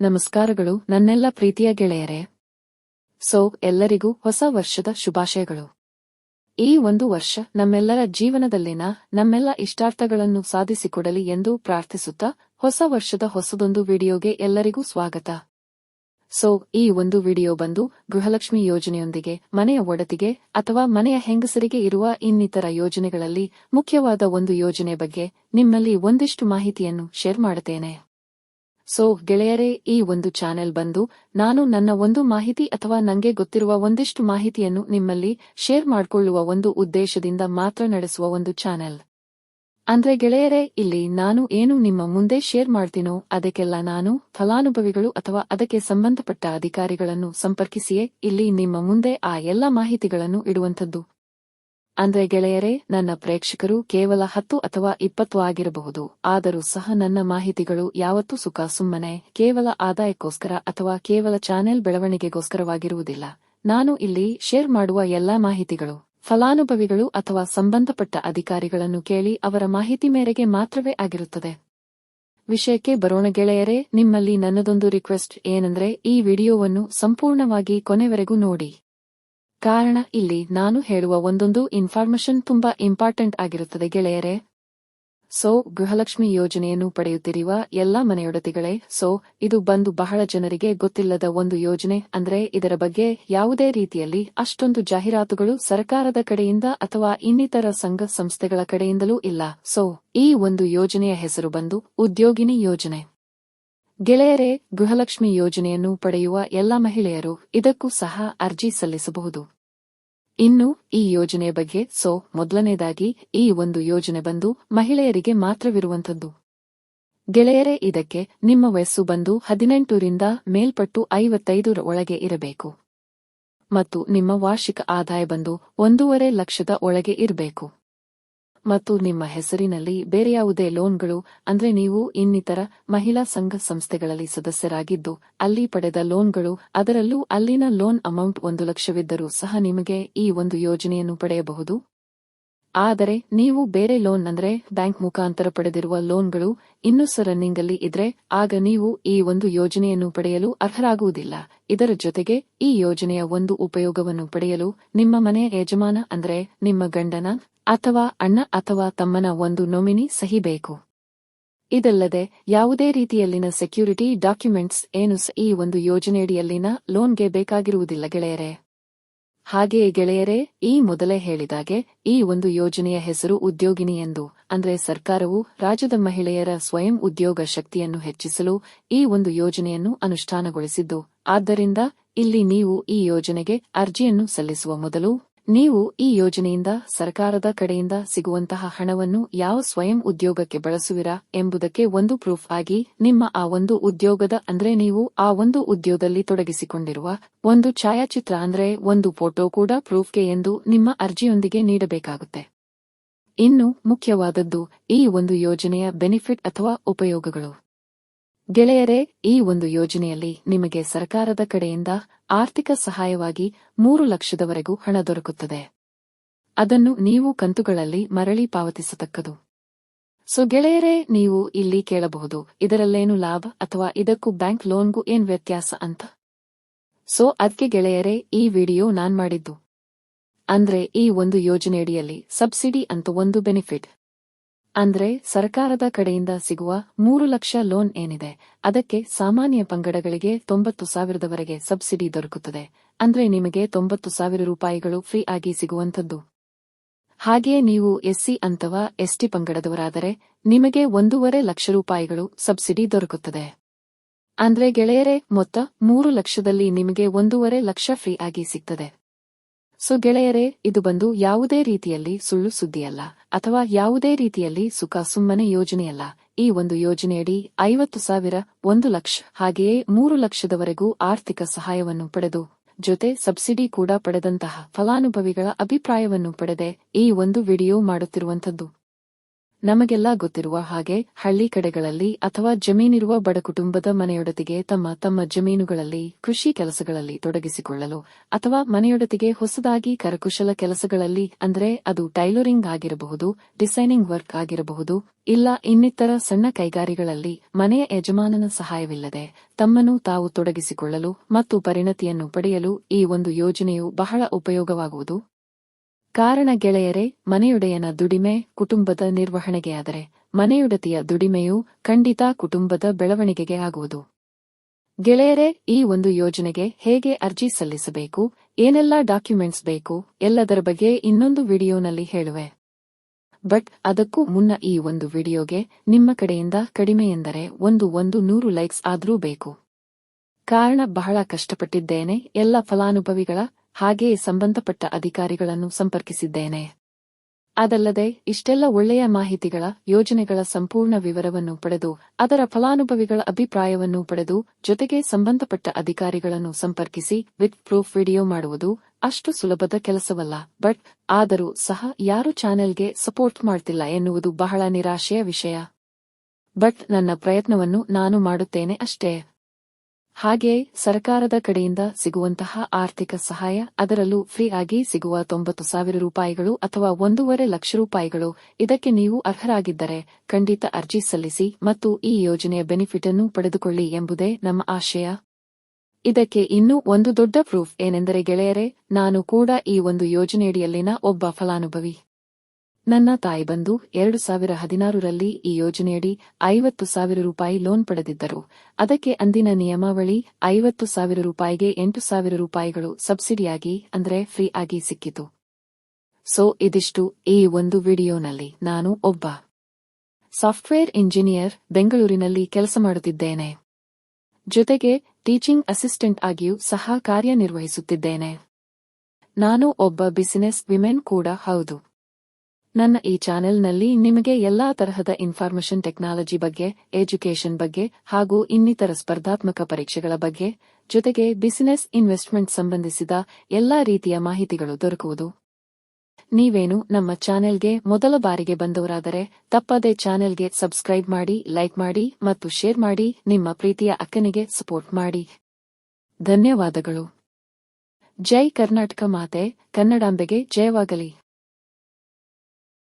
ನಮಸ್ಕಾರಗಳು ನನ್ನೆಲ್ಲ ಪ್ರೀತಿಯ ಗೆಳೆಯರೇ. ಎಲ್ಲರಿಗೂ ಹೊಸ ವರ್ಷದ ಶುಭಾಶಯಗಳು. ಈ ಒಂದು ವರ್ಷ ನಮ್ಮೆಲ್ಲರ ಜೀವನದಲ್ಲಿನ ನಮ್ಮೆಲ್ಲ ಇಷ್ಟಾರ್ಥಗಳನ್ನು ಸಾಧಿಸಿಕೊಡಲಿ ಎಂದು ಪ್ರಾರ್ಥಿಸುತ್ತಾ ಹೊಸ ವರ್ಷದ ಹೊಸದೊಂದು ವಿಡಿಯೋಗೆ ಎಲ್ಲರಿಗೂ ಸ್ವಾಗತ. ಈ ಒಂದು ವಿಡಿಯೋ ಬಂದು ಗೃಹಲಕ್ಷ್ಮಿ ಯೋಜನೆಯೊಂದಿಗೆ ಮನೆಯ ಒಡತಿಗೆ ಅಥವಾ ಮನೆಯ ಹೆಂಗಸರಿಗೆ ಇರುವ ಇನ್ನಿತರ ಯೋಜನೆಗಳಲ್ಲಿ ಮುಖ್ಯವಾದ ಒಂದು ಯೋಜನೆ ಬಗ್ಗೆ ನಿಮ್ಮಲ್ಲಿ ಒಂದಿಷ್ಟು ಮಾಹಿತಿಯನ್ನು ಶೇರ್ ಮಾಡುತ್ತೇನೆ. ಗೆಳೆಯರೇ, ಈ ಒಂದು ಚಾನೆಲ್ ಬಂದು ನಾನು ನನ್ನ ಒಂದು ಮಾಹಿತಿ ಅಥವಾ ನಂಗೆ ಗೊತ್ತಿರುವ ಒಂದಿಷ್ಟು ಮಾಹಿತಿಯನ್ನು ನಿಮ್ಮಲ್ಲಿ ಶೇರ್ ಮಾಡಿಕೊಳ್ಳುವ ಒಂದು ಉದ್ದೇಶದಿಂದ ಮಾತ್ರ ನಡೆಸುವ ಒಂದು ಚಾನೆಲ್. ಅಂದ್ರೆ ಗೆಳೆಯರೇ, ಇಲ್ಲಿ ನಾನು ಏನು ನಿಮ್ಮ ಮುಂದೆ ಶೇರ್ ಮಾಡ್ತೀನೋ ಅದಕ್ಕೆಲ್ಲ ನಾನು ಫಲಾನುಭವಿಗಳು ಅಥವಾ ಅದಕ್ಕೆ ಸಂಬಂಧಪಟ್ಟ ಅಧಿಕಾರಿಗಳನ್ನು ಸಂಪರ್ಕಿಸಿಯೇ ಇಲ್ಲಿ ನಿಮ್ಮ ಮುಂದೆ ಆ ಎಲ್ಲ ಮಾಹಿತಿಗಳನ್ನು ಇಡುವಂಥದ್ದು. ಅಂದ್ರೆ ಗೆಳೆಯರೇ, ನನ್ನ ಪ್ರೇಕ್ಷಕರು ಕೇವಲ 10 ಅಥವಾ 20 ಆಗಿರಬಹುದು. ಆದರೂ ಸಹ ನನ್ನ ಮಾಹಿತಿಗಳು ಯಾವತ್ತೂ ಸುಮ್ಮನೆ ಕೇವಲ ಆದಾಯಕ್ಕೋಸ್ಕರ ಅಥವಾ ಕೇವಲ ಚಾನೆಲ್ ಬೆಳವಣಿಗೆಗೋಸ್ಕರವಾಗಿರುವುದಿಲ್ಲ. ನಾನು ಇಲ್ಲಿ ಶೇರ್ ಮಾಡುವ ಎಲ್ಲಾ ಮಾಹಿತಿಗಳು ಫಲಾನುಭವಿಗಳು ಅಥವಾ ಸಂಬಂಧಪಟ್ಟ ಅಧಿಕಾರಿಗಳನ್ನು ಕೇಳಿ ಅವರ ಮಾಹಿತಿ ಮೇರೆಗೆ ಮಾತ್ರವೇ ಆಗಿರುತ್ತದೆ. ವಿಷಯಕ್ಕೆ ಬರೋಣ ಗೆಳೆಯರೇ, ನಿಮ್ಮಲ್ಲಿ ನನ್ನದೊಂದು ರಿಕ್ವೆಸ್ಟ್ ಏನಂದ್ರೆ ಈ ವಿಡಿಯೋವನ್ನು ಸಂಪೂರ್ಣವಾಗಿ ಕೊನೆವರೆಗೂ ನೋಡಿ. ಕಾರಣ ಇಲ್ಲಿ ನಾನು ಹೇಳುವ ಒಂದೊಂದು ಇನ್ಫಾರ್ಮೇಶನ್ ತುಂಬಾ ಇಂಪಾರ್ಟೆಂಟ್ ಆಗಿರುತ್ತದೆ ಗೆಳೆಯರೇ. ಗೃಹಲಕ್ಷ್ಮಿ ಯೋಜನೆಯನ್ನು ಪಡೆಯುತ್ತಿರುವ ಎಲ್ಲಾ ಮನೆಯೊಡತಿಗಳೇ, ಇದು ಬಂದು ಬಹಳ ಜನರಿಗೆ ಗೊತ್ತಿಲ್ಲದ ಒಂದು ಯೋಜನೆ. ಅಂದ್ರೆ ಇದರ ಬಗ್ಗೆ ಯಾವುದೇ ರೀತಿಯಲ್ಲಿ ಅಷ್ಟೊಂದು ಜಾಹೀರಾತುಗಳು ಸರ್ಕಾರದ ಕಡೆಯಿಂದ ಅಥವಾ ಇನ್ನಿತರ ಸಂಘ ಸಂಸ್ಥೆಗಳ ಕಡೆಯಿಂದಲೂ ಇಲ್ಲ. ಈ ಒಂದು ಯೋಜನೆಯ ಹೆಸರು ಬಂದು ಉದ್ಯೋಗಿನಿ ಯೋಜನೆ. ಗೆಳೆಯರೇ, ಗೃಹಲಕ್ಷ್ಮಿ ಯೋಜನೆಯನ್ನು ಪಡೆಯುವ ಎಲ್ಲಾ ಮಹಿಳೆಯರು ಇದಕ್ಕೂ ಸಹ ಅರ್ಜಿ ಸಲ್ಲಿಸಬಹುದು. ಇನ್ನು ಈ ಯೋಜನೆಯ ಬಗ್ಗೆ ಮೊದಲನೇದಾಗಿ ಈ ಒಂದು ಯೋಜನೆ ಬಂದು ಮಹಿಳೆಯರಿಗೆ ಮಾತ್ರವಿರುವಂಥದ್ದು. ಗೆಳೆಯರೇ, ಇದಕ್ಕೆ ನಿಮ್ಮ ವಯಸ್ಸು ಬಂದು 18 ರಿಂದ ಮೇಲ್ಪಟ್ಟು 55 ಒಳಗೆ ಇರಬೇಕು ಮತ್ತು ನಿಮ್ಮ ವಾರ್ಷಿಕ ಆದಾಯ ಬಂದು 1.5 ಲಕ್ಷದ ಒಳಗೆ ಇರಬೇಕು ಮತ್ತು ನಿಮ್ಮ ಹೆಸರಿನಲ್ಲಿ ಬೇರೆ ಯಾವುದೇ ಲೋನ್ಗಳು ಅಂದ್ರೆ ನೀವು ಇನ್ನಿತರ ಮಹಿಳಾ ಸಂಘ ಸಂಸ್ಥೆಗಳಲ್ಲಿ ಸದಸ್ಯರಾಗಿದ್ದು ಅಲ್ಲಿ ಪಡೆದ ಲೋನ್ಗಳು, ಅದರಲ್ಲೂ ಅಲ್ಲಿನ ಲೋನ್ ಅಮೌಂಟ್ 1 ಲಕ್ಷವಿದ್ದರೂ ಸಹ ನಿಮಗೆ ಈ ಒಂದು ಯೋಜನೆಯನ್ನು ಪಡೆಯಬಹುದು. ಆದರೆ ನೀವು ಬೇರೆ ಲೋನ್ ಅಂದ್ರೆ ಬ್ಯಾಂಕ್ ಮುಖಾಂತರ ಪಡೆದಿರುವ ಲೋನ್ಗಳು ಇನ್ನೂ ರನ್ನಿಂಗಲ್ಲಿ ಇದ್ರೆ ಆಗ ನೀವು ಈ ಒಂದು ಯೋಜನೆಯನ್ನು ಪಡೆಯಲು ಅರ್ಹರಾಗುವುದಿಲ್ಲ. ಇದರ ಜೊತೆಗೆ ಈ ಯೋಜನೆಯ ಒಂದು ಉಪಯೋಗವನ್ನು ಪಡೆಯಲು ನಿಮ್ಮ ಮನೆಯ ಯಜಮಾನ ಅಂದ್ರೆ ನಿಮ್ಮ ಗಂಡನ ಅಥವಾ ಅಣ್ಣ ಅಥವಾ ತಮ್ಮನ ಒಂದು ನೊಮಿನಿ ಸಹಿ ಬೇಕು. ಇದಲ್ಲದೆ ಯಾವುದೇ ರೀತಿಯಲ್ಲಿನ ಸೆಕ್ಯೂರಿಟಿ ಡಾಕ್ಯುಮೆಂಟ್ಸ್ ಏನು ಈ ಒಂದು ಯೋಜನೆಯಡಿಯಲ್ಲಿನ ಲೋನ್ಗೆ ಬೇಕಾಗಿರುವುದಿಲ್ಲ ಗೆಳೆಯರೇ. ಹಾಗೆಯೇ ಗೆಳೆಯರೇ, ಈ ಮೊದಲೇ ಹೇಳಿದಾಗೆ ಈ ಒಂದು ಯೋಜನೆಯ ಹೆಸರು ಉದ್ಯೋಗಿನಿ ಎಂದು. ಅಂದ್ರೆ ಸರ್ಕಾರವು ರಾಜ್ಯದ ಮಹಿಳೆಯರ ಸ್ವಯಂ ಉದ್ಯೋಗ ಶಕ್ತಿಯನ್ನು ಹೆಚ್ಚಿಸಲು ಈ ಒಂದು ಯೋಜನೆಯನ್ನು ಅನುಷ್ಠಾನಗೊಳಿಸಿದ್ದು. ಆದ್ದರಿಂದ ಇಲ್ಲಿ ನೀವು ಈ ಯೋಜನೆಗೆ ಅರ್ಜಿಯನ್ನು ಸಲ್ಲಿಸುವ ಮೊದಲು ನೀವು ಈ ಯೋಜನೆಯಿಂದ ಸರ್ಕಾರದ ಕಡೆಯಿಂದ ಸಿಗುವಂತಹ ಹಣವನ್ನು ಯಾವ ಸ್ವಯಂ ಉದ್ಯೋಗಕ್ಕೆ ಬಳಸುವಿರಾ ಎಂಬುದಕ್ಕೆ ಒಂದು ಪ್ರೂಫ್ ಆಗಿ ನಿಮ್ಮ ಆ ಒಂದು ಉದ್ಯೋಗದ ಅಂದ್ರೆ ನೀವು ಆ ಒಂದು ಉದ್ಯೋಗದಲ್ಲಿ ತೊಡಗಿಸಿಕೊಂಡಿರುವ ಒಂದು ಛಾಯಾಚಿತ್ರ ಅಂದ್ರೆ ಒಂದು ಫೋಟೋ ಕೂಡ ಪ್ರೂಫ್ಗೆ ಎಂದು ನಿಮ್ಮ ಅರ್ಜಿಯೊಂದಿಗೆ ನೀಡಬೇಕಾಗುತ್ತೆ. ಇನ್ನು ಮುಖ್ಯವಾದದ್ದು ಈ ಒಂದು ಯೋಜನೆಯ ಬೆನಿಫಿಟ್ ಅಥವಾ ಉಪಯೋಗಗಳು. ಗೆಳೆಯರೇ, ಈ ಒಂದು ಯೋಜನೆಯಲ್ಲಿ ನಿಮಗೆ ಸರ್ಕಾರದ ಕಡೆಯಿಂದ ಆರ್ಥಿಕ ಸಹಾಯವಾಗಿ 3 ಲಕ್ಷದವರೆಗೂ ಹಣ ದೊರಕುತ್ತದೆ. ಅದನ್ನು ನೀವು ಕಂತುಗಳಲ್ಲಿ ಮರಳಿ ಪಾವತಿಸತಕ್ಕದು. ಗೆಳೆಯರೇ, ನೀವು ಇಲ್ಲಿ ಕೇಳಬಹುದು ಇದರಲ್ಲೇನು ಲಾಭ ಅಥವಾ ಇದಕ್ಕೂ ಬ್ಯಾಂಕ್ ಲೋನ್ಗೂ ಏನ್ ವ್ಯತ್ಯಾಸ ಅಂತ. ಅದಕ್ಕೆ ಗೆಳೆಯರೇ ಈ ವಿಡಿಯೋ ನಾನ್ ಮಾಡಿದ್ದು. ಅಂದ್ರೆ ಈ ಒಂದು ಯೋಜನೆಯಡಿಯಲ್ಲಿ ಸಬ್ಸಿಡಿ ಅಂತ ಒಂದು ಬೆನಿಫಿಟ್ ಅಂದ್ರೆ ಸರ್ಕಾರದ ಕಡೆಯಿಂದ ಸಿಗುವ 3 ಲಕ್ಷ ಲೋನ್ ಏನಿದೆ ಅದಕ್ಕೆ ಸಾಮಾನ್ಯ ಪಂಗಡಗಳಿಗೆ 90,000ವರೆಗೆ ಸಬ್ಸಿಡಿ ದೊರಕುತ್ತದೆ. ಅಂದ್ರೆ ನಿಮಗೆ 90,000 ರೂಪಾಯಿಗಳು ಫ್ರೀ ಆಗಿ ಸಿಗುವಂಥದ್ದು. ಹಾಗೆಯೇ ನೀವು ಎಸ್ಸಿ ಅಥವಾ ಎಸ್ಟಿ ಪಂಗಡದವರಾದರೆ ನಿಮಗೆ 1.5 ಲಕ್ಷ ರೂಪಾಯಿಗಳು ಸಬ್ಸಿಡಿ ದೊರಕುತ್ತದೆ. ಅಂದ್ರೆ ಗೆಳೆಯರೇ, ಮೊತ್ತ 3 ಲಕ್ಷದಲ್ಲಿ ನಿಮಗೆ 1.5 ಲಕ್ಷ ಫ್ರೀ ಆಗಿ ಸಿಗ್ತದೆ. ಗೆಳೆಯರೇ, ಇದು ಬಂದು ಯಾವುದೇ ರೀತಿಯಲ್ಲಿ ಸುಳ್ಳು ಸುದ್ದಿಯಲ್ಲ ಅಥವಾ ಯಾವುದೇ ರೀತಿಯಲ್ಲಿ ಸುಮ್ಮನೆ ಯೋಜನೆಯಲ್ಲ. ಈ ಒಂದು ಯೋಜನೆಯಡಿ 50,000, 1 ಲಕ್ಷ ಹಾಗೆಯೇ 3 ಲಕ್ಷದವರೆಗೂ ಆರ್ಥಿಕ ಸಹಾಯವನ್ನು ಪಡೆದು ಜೊತೆ ಸಬ್ಸಿಡಿ ಕೂಡ ಪಡೆದಂತಹ ಫಲಾನುಭವಿಗಳ ಅಭಿಪ್ರಾಯವನ್ನು ಪಡೆದೆ ಈ ಒಂದು ವಿಡಿಯೋ ಮಾಡುತ್ತಿರುವಂಥದ್ದು. ನಮಗೆಲ್ಲ ಗೊತ್ತಿರುವ ಹಾಗೆ ಹಳ್ಳಿ ಕಡೆಗಳಲ್ಲಿ ಅಥವಾ ಜಮೀನಿರುವ ಬಡ ಕುಟುಂಬದ ಮನೆಯೊಡತಿಗೆ ತಮ್ಮ ಜಮೀನುಗಳಲ್ಲಿ ಕೃಷಿ ಕೆಲಸಗಳಲ್ಲಿ ತೊಡಗಿಸಿಕೊಳ್ಳಲು ಅಥವಾ ಮನೆಯೊಡತಿಗೆ ಹೊಸದಾಗಿ ಕರಕುಶಲ ಕೆಲಸಗಳಲ್ಲಿ ಅಂದ್ರೆ ಅದು ಟೈಲರಿಂಗ್ ಆಗಿರಬಹುದು, ಡಿಸೈನಿಂಗ್ ವರ್ಕ್ ಆಗಿರಬಹುದು, ಇಲ್ಲ ಇನ್ನಿತರ ಸಣ್ಣ ಕೈಗಾರಿಗಳಲ್ಲಿ ಮನೆಯ ಯಜಮಾನನ ಸಹಾಯವಿಲ್ಲದೆ ತಮ್ಮನ್ನು ತಾವು ತೊಡಗಿಸಿಕೊಳ್ಳಲು ಮತ್ತು ಪರಿಣತಿಯನ್ನು ಪಡೆಯಲು ಈ ಒಂದು ಯೋಜನೆಯು ಬಹಳ ಉಪಯೋಗವಾಗುವುದು. ಕಾರಣ ಗೆಳೆಯರೇ, ಮನೆಯೊಡೆಯನ ದುಡಿಮೆ ಕುಟುಂಬದ ನಿರ್ವಹಣೆಗೆಯಾದರೆ ಮನೆಯೊಡತಿಯ ದುಡಿಮೆಯು ಖಂಡಿತ ಕುಟುಂಬದ ಬೆಳವಣಿಗೆಗೆ ಆಗುವುದು. ಗೆಳೆಯರೇ, ಈ ಒಂದು ಯೋಜನೆಗೆ ಹೇಗೆ ಅರ್ಜಿ ಸಲ್ಲಿಸಬೇಕು, ಏನೆಲ್ಲ ಡಾಕ್ಯುಮೆಂಟ್ಸ್ ಬೇಕು ಎಲ್ಲದರ ಬಗ್ಗೆ ಇನ್ನೊಂದು ವಿಡಿಯೋನಲ್ಲಿ ಹೇಳುವೆ. ಬಟ್ ಅದಕ್ಕೂ ಮುನ್ನ ಈ ಒಂದು ವಿಡಿಯೋಗೆ ನಿಮ್ಮ ಕಡೆಯಿಂದ ಕಡಿಮೆ ಎಂದರೆ 100 ಲೈಕ್ಸ್ ಆದ್ರೂ ಬೇಕು. ಕಾರಣ ಬಹಳ ಕಷ್ಟಪಟ್ಟಿದ್ದೇನೆ, ಎಲ್ಲ ಫಲಾನುಭವಿಗಳ ಹಾಗೆಯೇ ಸಂಬಂಧಪಟ್ಟ ಅಧಿಕಾರಿಗಳನ್ನು ಸಂಪರ್ಕಿಸಿದ್ದೇನೆ. ಅದಲ್ಲದೆ ಇಷ್ಟೆಲ್ಲ ಒಳ್ಳೆಯ ಮಾಹಿತಿಗಳ ಯೋಜನೆಗಳ ಸಂಪೂರ್ಣ ವಿವರವನ್ನು ಪಡೆದು ಅದರ ಫಲಾನುಭವಿಗಳ ಅಭಿಪ್ರಾಯವನ್ನು ಪಡೆದು ಜೊತೆಗೆ ಸಂಬಂಧಪಟ್ಟ ಅಧಿಕಾರಿಗಳನ್ನು ಸಂಪರ್ಕಿಸಿ ವಿತ್ ಪ್ರೂಫ್ ವಿಡಿಯೋ ಮಾಡುವುದು ಅಷ್ಟು ಸುಲಭದ ಕೆಲಸವಲ್ಲ. ಬಟ್ ಆದರೂ ಸಹ ಯಾರು ಚಾನೆಲ್ಗೆ ಸಪೋರ್ಟ್ ಮಾಡ್ತಿಲ್ಲ ಎನ್ನುವುದು ಬಹಳ ನಿರಾಶೆಯ ವಿಷಯ. ಬಟ್ ನನ್ನ ಪ್ರಯತ್ನವನ್ನು ನಾನು ಮಾಡುತ್ತೇನೆ ಅಷ್ಟೇ. ಹಾಗೆಯೇ ಸರ್ಕಾರದ ಕಡೆಯಿಂದ ಸಿಗುವಂತಹ ಆರ್ಥಿಕ ಸಹಾಯ, ಅದರಲ್ಲೂ ಫ್ರೀ ಆಗಿ ಸಿಗುವ 90,000 ರೂಪಾಯಿಗಳು ಅಥವಾ 1.5 ಲಕ್ಷ ರೂಪಾಯಿಗಳು, ಇದಕ್ಕೆ ನೀವು ಅರ್ಹರಾಗಿದ್ದರೆ ಖಂಡಿತ ಅರ್ಜಿ ಸಲ್ಲಿಸಿ ಮತ್ತು ಈ ಯೋಜನೆಯ ಬೆನಿಫಿಟ್ ಅನ್ನು ಪಡೆದುಕೊಳ್ಳಿ ಎಂಬುದೇ ನಮ್ಮ ಆಶಯ. ಇದಕ್ಕೆ ಇನ್ನೂ ಒಂದು ದೊಡ್ಡ ಪ್ರೂಫ್ ಏನೆಂದರೆ ಗೆಳೆಯರೇ, ನಾನು ಕೂಡ ಈ ಒಂದು ಯೋಜನೆಯಡಿಯಲ್ಲಿನ ಒಬ್ಬ ಫಲಾನುಭವಿ. ನನ್ನ ತಾಯಿ ಬಂದು 2016ರಲ್ಲಿ ಈ ಯೋಜನೆಯಡಿ 50,000 ರೂಪಾಯಿ ಲೋನ್ ಪಡೆದಿದ್ದರು. ಅದಕ್ಕೆ ಅಂದಿನ ನಿಯಮಾವಳಿ 50,000 ರೂಪಾಯಿಗೆ 8,000 ರೂಪಾಯಿಗಳು ಸಬ್ಸಿಡಿಯಾಗಿ ಅಂದ್ರೆ ಫ್ರೀ ಆಗಿ ಸಿಕ್ಕಿತು. ಸೊ ಇದಿಷ್ಟು ಈ ಒಂದು ವಿಡಿಯೋನಲ್ಲಿ. ನಾನು ಒಬ್ಬ ಸಾಫ್ಟ್ವೇರ್ ಇಂಜಿನಿಯರ್, ಬೆಂಗಳೂರಿನಲ್ಲಿ ಕೆಲಸ ಮಾಡುತ್ತಿದ್ದೇನೆ. ಜೊತೆಗೆ ಟೀಚಿಂಗ್ ಅಸಿಸ್ಟೆಂಟ್ ಆಗಿಯೂ ಸಹ ಕಾರ್ಯನಿರ್ವಹಿಸುತ್ತಿದ್ದೇನೆ. ನಾನು ಒಬ್ಬ ಬಿಸಿನೆಸ್ ವಿಮೆನ್ ಕೂಡ ಹೌದು. ನನ್ನ ಈ ಚಾನೆಲ್ನಲ್ಲಿ ನಿಮಗೆ ಎಲ್ಲಾ ತರಹದ ಇನ್ಫಾರ್ಮೇಷನ್ ಟೆಕ್ನಾಲಜಿ ಬಗ್ಗೆ, ಎಜುಕೇಷನ್ ಬಗ್ಗೆ ಹಾಗೂ ಇನ್ನಿತರ ಸ್ಪರ್ಧಾತ್ಮಕ ಪರೀಕ್ಷೆಗಳ ಬಗ್ಗೆ, ಜೊತೆಗೆ ಬಿಸಿನೆಸ್ ಇನ್ವೆಸ್ಟ್ಮೆಂಟ್ ಸಂಬಂಧಿಸಿದ ಎಲ್ಲಾ ರೀತಿಯ ಮಾಹಿತಿಗಳು ದೊರಕುವುದು. ನೀವೇನು ನಮ್ಮ ಚಾನೆಲ್ಗೆ ಮೊದಲ ಬಾರಿಗೆ ಬಂದವರಾದರೆ ತಪ್ಪದೇ ಚಾನೆಲ್ಗೆ ಸಬ್ಸ್ಕ್ರೈಬ್ ಮಾಡಿ, ಲೈಕ್ ಮಾಡಿ ಮತ್ತು ಶೇರ್ ಮಾಡಿ. ನಿಮ್ಮ ಪ್ರೀತಿಯ ಅಕ್ಕನಿಗೆ ಸಪೋರ್ಟ್ ಮಾಡಿ. ಧನ್ಯವಾದಗಳು. ಜೈ ಕರ್ನಾಟಕ ಮಾತೆ, ಕನ್ನಡಾಂಬೆಗೆ ಜಯವಾಗಲಿ.